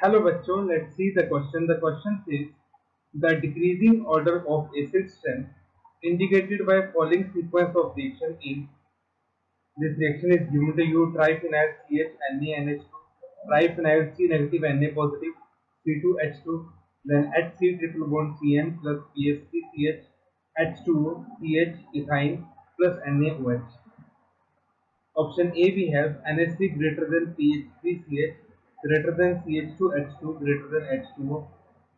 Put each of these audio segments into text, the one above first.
Hello बच्चों, let's see the question. The question says the decreasing order of acid strength indicated by following sequence of reaction in this reaction is given to you: triphenyl CH NaNH2, triphenyl C negative Na positive, C2H2, then HC triple bond Cn plus PSP H2O CH ethyne plus NaOH. Option A we have NH3 greater than PH3CH greater than CH2H2 greater than H2O.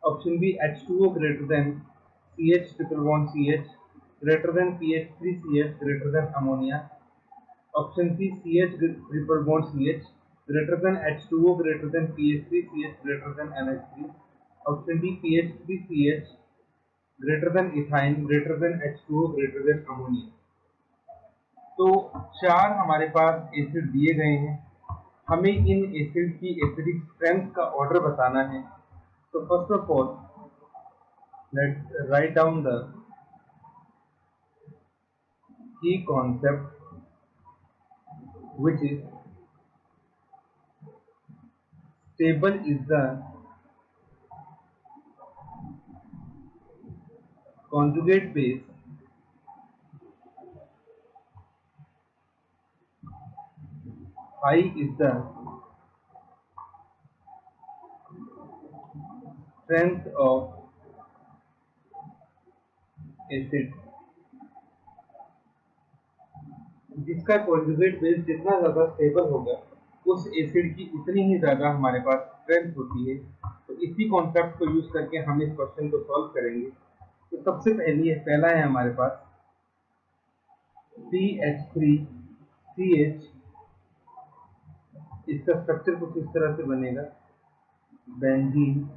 Option B H2O greater than CH triple bond CH greater than PH3CH greater than ammonia. Option C CH triple bond CH greater than H2O greater than PH3CH greater than NH3. Option D PH3CH greater than ethyne greater than H2O greater than ammonia. तो चार हमारे पास acid दिए गए हैं, हमें in acid की acidic strength का order बताना है। तो first of all let's write down the key concept which is stable is the conjugate base high is the strength of acid। जिसका कॉन्जुगेट बेस जितना ज्यादा स्टेबल होगा उस एसिड की उतनी ही ज्यादा हमारे पास स्ट्रेंथ होती है। तो इसी कॉन्सेप्ट को यूज करके हम इस क्वेश्चन को सॉल्व करेंगे। तो सबसे पहला है हमारे पास CH3CH, इसका स्ट्रक्चर कुछ इस तरह से बनेगा, बेंजीन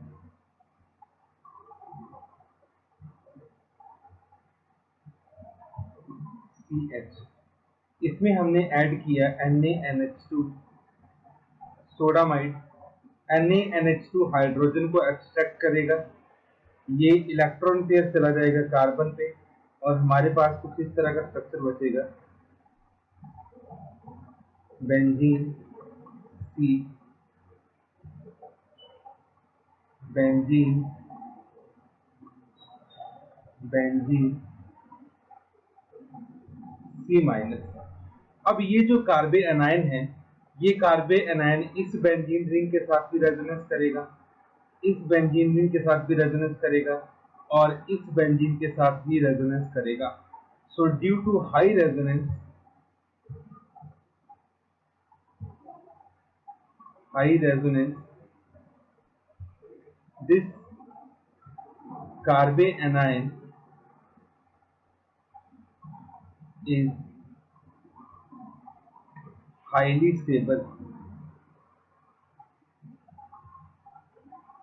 CH। इसमें हमने ऐड किया NaNH2 सोडामाइड। NaNH2 हाइड्रोजन को एक्सट्रैक्ट करेगा, ये इलेक्ट्रॉन पेयर चला जाएगा कार्बन पे और हमारे पास कुछ इस तरह का स्ट्रक्चर बचेगा, बेंजीन C, बेंजीन C-। अब ये जो कार्बे एनायन है, ये कार्बे एनायन इस बेंजीन रिंग के साथ भी रेजोनेंस करेगा, इस बेंजीन रिंग के साथ भी रेजोनेंस करेगा और इस बेंजीन के साथ भी रेजोनेंस करेगा। So due to high resonance this carbe anion is highly stable।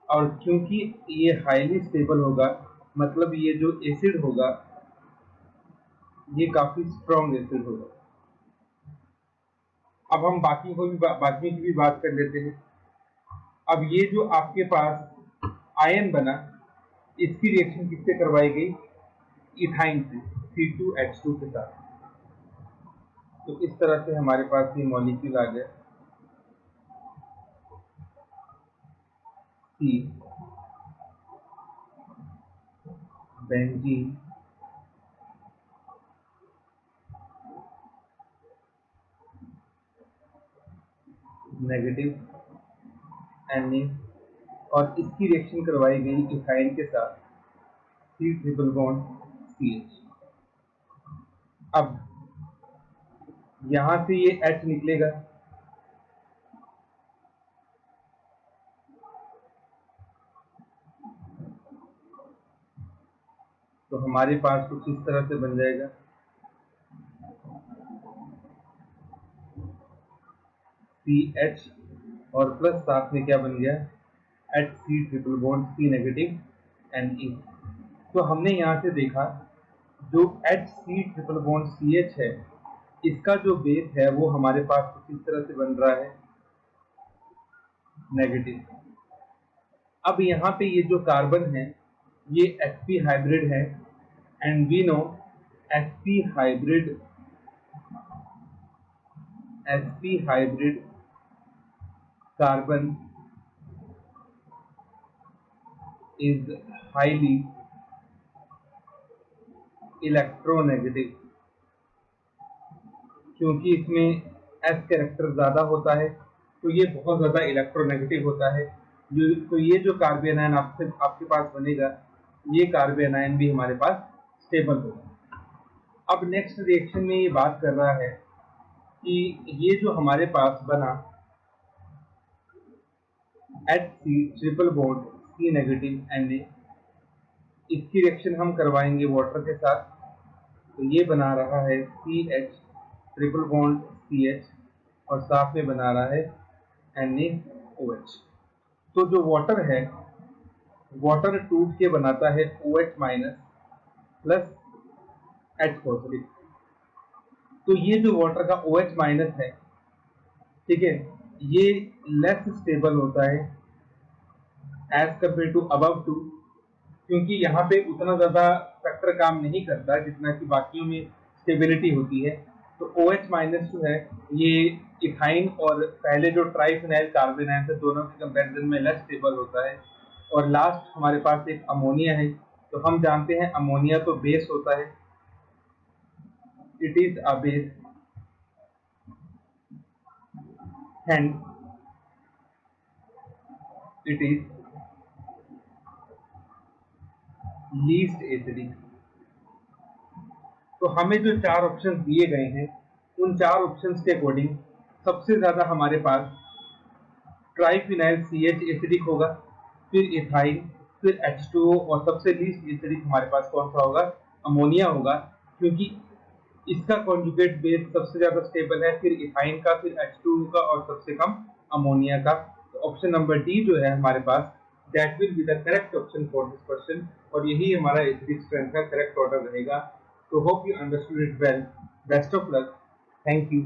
और क्योंकि ये हाईली स्टेबल होगा मतलब ये जो एसिड होगा ये काफी स्ट्रॉन्ग एसिड होगा। अब हम बाकी की भी बात कर लेते हैं। अब ये जो आपके पास आयन बना, इसकी रिएक्शन किससे करवाई गई? इथाइन से, C2H2 के साथ। तो इस तरह से हमारे पास ये मॉलिक्यूल आ गया, C बेंजीन नेगेटिव Na और इसकी रिएक्शन करवाई गई इथाइन के साथ, C ट्रिपल बॉन्ड CH। अब यहां से ये H निकलेगा, तो हमारे पास कुछ इस तरह से बन जाएगा, CH और प्लस साथ में क्या बन गया, HC triple bond C negative Ne। तो हमने यहां से देखा जो HC ट्रिपल बॉन्ड CH है, इसका जो बेस है वो हमारे पास कुछ इस तरह से बन रहा है, नेगेटिव। अब यहाँ पे ये जो कार्बन है ये sp हाइब्रिड है and we know sp hybrid carbon is highly electronegative, क्योंकि इसमें S कैरेक्टर ज़्यादा होता है तो ये बहुत ज़्यादा इलेक्ट्रोनेगेटिव होता है। तो ये जो कार्बन आयन आपके पास बनेगा, ये कार्बन आयन भी हमारे पास स्टेबल होगा। अब नेक्स्ट रिएक्शन में ये बात कर रहा है कि ये जो हमारे पास बना HC triple bond C negative Na, इसकी रिएक्शन हम करवाएंगे वाटर के साथ। तो ये बना रहा है CH ट्रिपल बॉन्ड CH और साथ में बना रहा है NaOH। तो जो वाटर है, वाटर टूट के बनाता है OH minus plus H positive. तो ये जो वाटर का OH माइनस है, ठीक है, ये लेस स्टेबल होता है as compare to above two, क्योंकि यहाँ पे उतना ज़्यादा फैक्टर काम नहीं करता जितना कि बाकियों में स्टेबिलिटी होती है। तो OH माइनस जो है ये इथाइन और पहले जो ट्राइफिनाइल कार्बन आयन थे दोनों के कंपैरिजन में लेस स्टेबल होता है। और लास्ट हमारे पास एक अमोनिया है। तो हम जानते हैं अमोनिया तो बेस होता है, it is a base, hence it is least acidic। तो हमें जो चार ऑप्शंस दिए गए हैं उन चार ऑप्शंस के अकॉर्डिंग सबसे ज्यादा हमारे पास ट्राइफिनाइल CH एसिडिक होगा, फिर इथाइन, फिर H2O और सबसे लीस्ट एसिडिक हमारे पास कौन सा होगा? अमोनिया होगा, क्योंकि इसका कॉन्जुगेट बेस सबसे ज्यादा स्टेबल है, फिर इथाइन का, फिर H2O का और सबसे कम अमोनिया का। तो ऑप्शन नंबर डी जो है हमारे पास, that will be the correct option for this question, और यही हमारा एसिडिक स्ट्रेंथ का करेक्ट ऑर्डर रहेगा। तो hope you understood it well. Best of luck. Thank you.